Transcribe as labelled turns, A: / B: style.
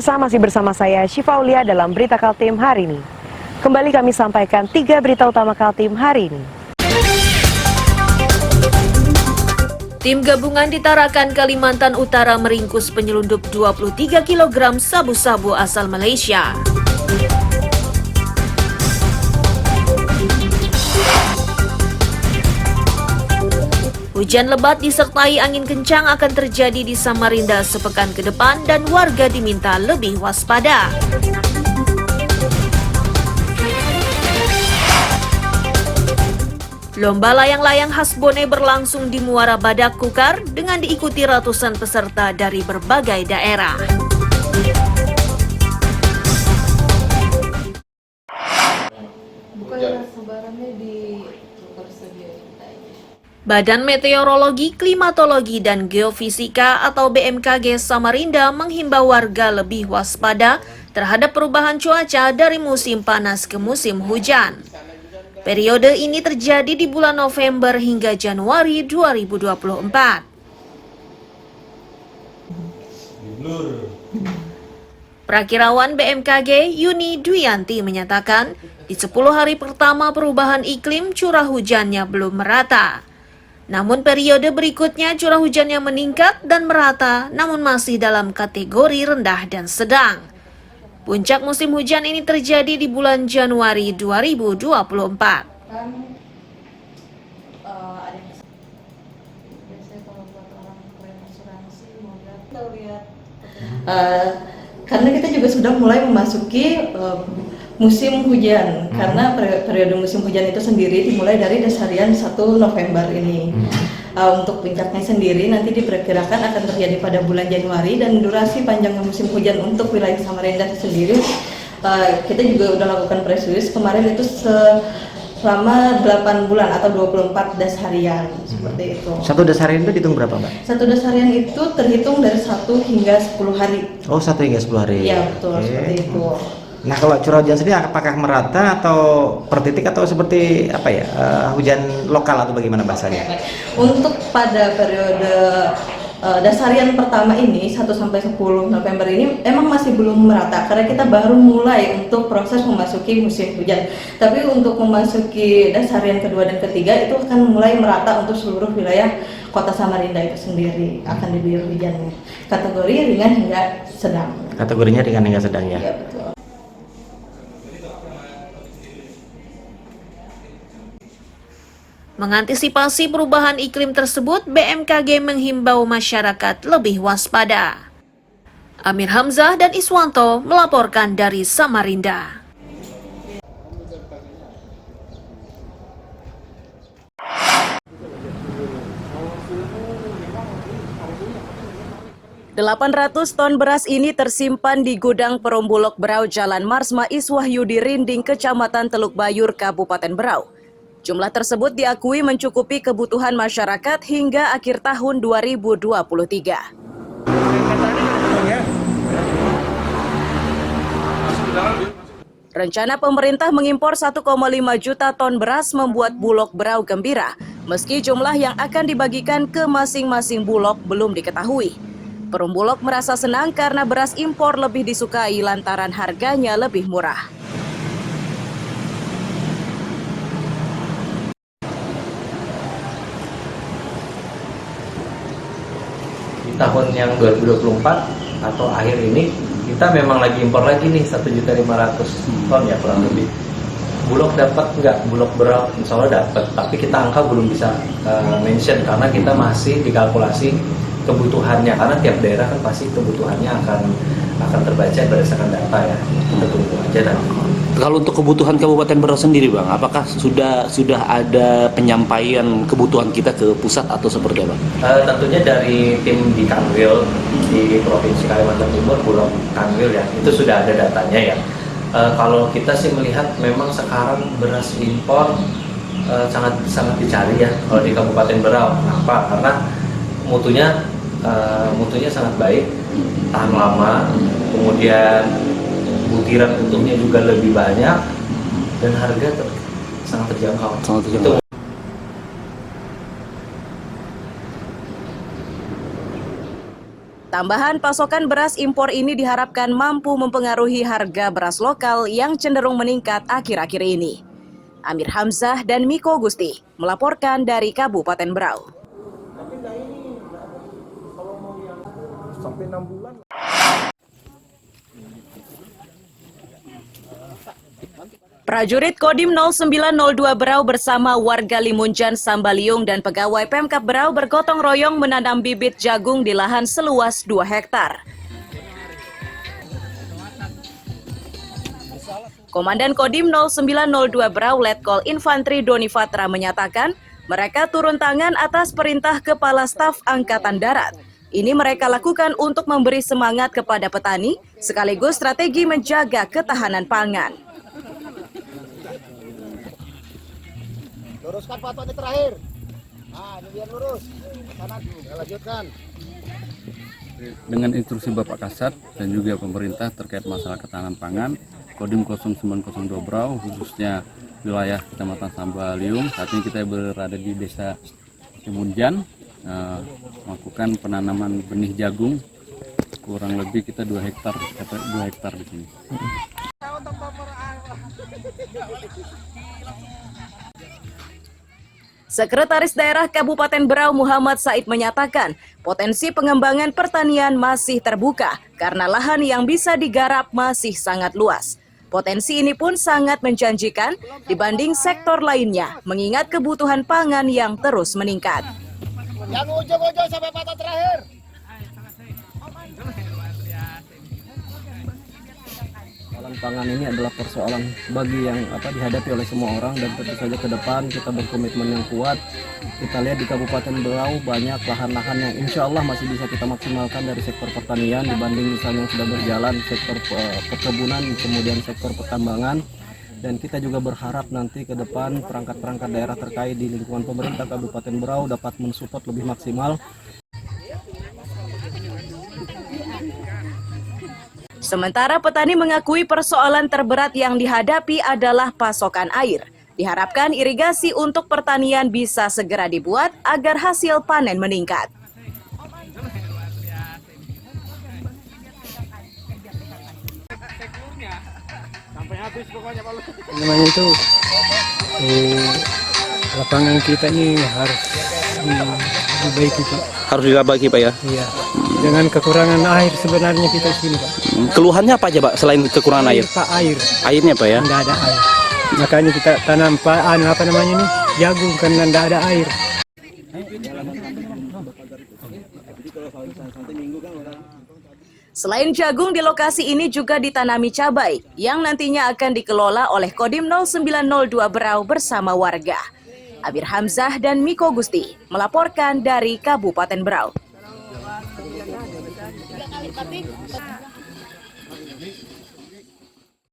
A: Pemirsa, masih bersama saya Syifa Aulia dalam Berita Kaltim hari ini. Kembali kami sampaikan 3 berita utama Kaltim hari ini.
B: Tim gabungan di Tarakan, Kalimantan Utara meringkus penyelundup 23 kg sabu-sabu asal Malaysia. Hujan lebat disertai angin kencang akan terjadi di Samarinda sepekan ke depan dan warga diminta lebih waspada. Lomba layang-layang khas Bone berlangsung di Muara Badak Kukar dengan diikuti ratusan peserta dari berbagai daerah. Badan Meteorologi, Klimatologi, dan Geofisika atau BMKG Samarinda menghimbau warga lebih waspada terhadap perubahan cuaca dari musim panas ke musim hujan. Periode ini terjadi di bulan November hingga Januari 2024. Prakirawan BMKG Yuni Duyanti menyatakan, di 10 hari pertama perubahan iklim curah hujannya belum merata. Namun periode berikutnya curah hujannya meningkat dan merata, namun masih dalam kategori rendah dan sedang. Puncak musim hujan ini terjadi di bulan Januari 2024.
C: Karena kita juga sudah mulai memasuki musim hujan, karena periode musim hujan itu sendiri dimulai dari dasarian 1 November ini. Untuk puncaknya sendiri nanti diperkirakan akan terjadi pada bulan Januari, dan durasi panjangnya musim hujan untuk wilayah Samarinda sendiri kita juga sudah lakukan press release kemarin itu selama 8 bulan atau 24 dasarian seperti itu.
D: Satu dasarian itu dihitung berapa, Mbak?
C: Satu dasarian itu terhitung dari 1 hingga 10 hari.
D: Oh, 1 hingga 10 hari.
C: Iya, betul, seperti itu.
D: Nah, kalau curah hujan sendiri apakah merata atau per titik atau seperti apa ya, hujan lokal atau bagaimana bahasanya?
C: Untuk pada periode dasarian pertama ini 1 sampai 10 November ini emang masih belum merata karena kita baru mulai untuk proses memasuki musim hujan. Tapi untuk memasuki dasarian kedua dan ketiga itu akan mulai merata untuk seluruh wilayah Kota Samarinda itu sendiri akan diguyur hujannya. Kategori ringan hingga sedang.
D: Kategorinya ringan hingga sedang ya.
C: Iya, betul.
B: Mengantisipasi perubahan iklim tersebut, BMKG menghimbau masyarakat lebih waspada. Amir Hamzah dan Iswanto melaporkan dari Samarinda.
E: Ratus ton beras ini tersimpan di gudang Perumbulok Berau Jalan Marsma Iswahyudi Rinding, Kecamatan Teluk Bayur, Kabupaten Berau. Jumlah tersebut diakui mencukupi kebutuhan masyarakat hingga akhir tahun 2023. Rencana pemerintah mengimpor 1,5 juta ton beras membuat Bulog Berau gembira, meski jumlah yang akan dibagikan ke masing-masing bulog belum diketahui. Perumbulok merasa senang karena beras impor lebih disukai lantaran harganya lebih murah.
F: Di tahun yang 2024 atau akhir ini kita memang lagi impor lagi nih 1.500.000 ton ya kurang lebih. Bulog dapat nggak? Bulog Berau insya Allah dapat, tapi kita angka belum bisa mention karena kita masih dikalkulasi kebutuhannya, karena tiap daerah kan pasti kebutuhannya akan terbaca berdasarkan data ya. Kita tunggu aja nanti.
G: Kalau untuk kebutuhan Kabupaten Berau sendiri, Bang, apakah sudah ada penyampaian kebutuhan kita ke pusat atau seperti apa?
F: Tentunya dari tim di Kanwil di Provinsi Kalimantan Timur, Bulog Kanwil ya, itu sudah ada datanya ya. Kalau kita sih melihat memang sekarang beras impor sangat dicari ya kalau di Kabupaten Berau. Kenapa? Karena mutunya sangat baik, tahan lama, kemudian butiran utuhnya juga lebih banyak, dan harga sangat terjangkau.
E: Tambahan pasokan beras impor ini diharapkan mampu mempengaruhi harga beras lokal yang cenderung meningkat akhir-akhir ini. Amir Hamzah dan Miko Gusti melaporkan dari Kabupaten Berau. Prajurit Kodim 0902 Berau bersama warga Limunjan, Sambaliung, dan pegawai Pemkab Berau bergotong royong menanam bibit jagung di lahan seluas 2 hektar. Komandan Kodim 0902 Berau Letkol Infantri Doni Fatra menyatakan mereka turun tangan atas perintah Kepala Staf Angkatan Darat. Ini mereka lakukan untuk memberi semangat kepada petani sekaligus strategi menjaga ketahanan pangan.
H: Luruskan Pak ini terakhir. Nah, ini biar lurus. Sana lanjutkan.
I: Dengan instruksi Bapak Kasat dan juga pemerintah terkait masalah ketahanan pangan, Kodim 0902 Berau khususnya wilayah Kecamatan Sambaliung, saat ini kita berada di Desa Limunjan, melakukan penanaman benih jagung kurang lebih kita 2 hektar di sini.
E: Sekretaris Daerah Kabupaten Berau Muhammad Said menyatakan potensi pengembangan pertanian masih terbuka karena lahan yang bisa digarap masih sangat luas. Potensi ini pun sangat menjanjikan dibanding sektor lainnya mengingat kebutuhan pangan yang terus meningkat.
H: Yang ujung-ujung sampai patah terakhir.
J: Persoalan pangan ini adalah persoalan bagi yang dihadapi oleh semua orang, dan tentu saja ke depan kita berkomitmen yang kuat. Kita lihat di Kabupaten Berau banyak lahan-lahan yang insya Allah masih bisa kita maksimalkan dari sektor pertanian dibanding misalnya yang sudah berjalan sektor perkebunan, kemudian sektor pertambangan. Dan kita juga berharap nanti ke depan perangkat-perangkat daerah terkait di lingkungan pemerintah Kabupaten Berau dapat mensupport lebih maksimal.
E: Sementara petani mengakui persoalan terberat yang dihadapi adalah pasokan air. Diharapkan irigasi untuk pertanian bisa segera dibuat agar hasil panen meningkat.
H: Sampai habis pokoknya Pak.
K: Namanya itu lapangan kita ini harus diperbaiki Pak.
G: Harus diperbaiki Pak ya?
K: Iya. Dengan kekurangan air sebenarnya kita di sini Pak.
G: Keluhannya apa aja Pak selain kekurangan air?
K: Pak, air.
G: Airnya Pak ya?
K: Tidak ada air. Makanya kita tanam jagung karena tidak ada air.
E: Selain jagung, di lokasi ini juga ditanami cabai yang nantinya akan dikelola oleh Kodim 0902 Berau bersama warga. Amir Hamzah dan Miko Gusti melaporkan dari Kabupaten Berau.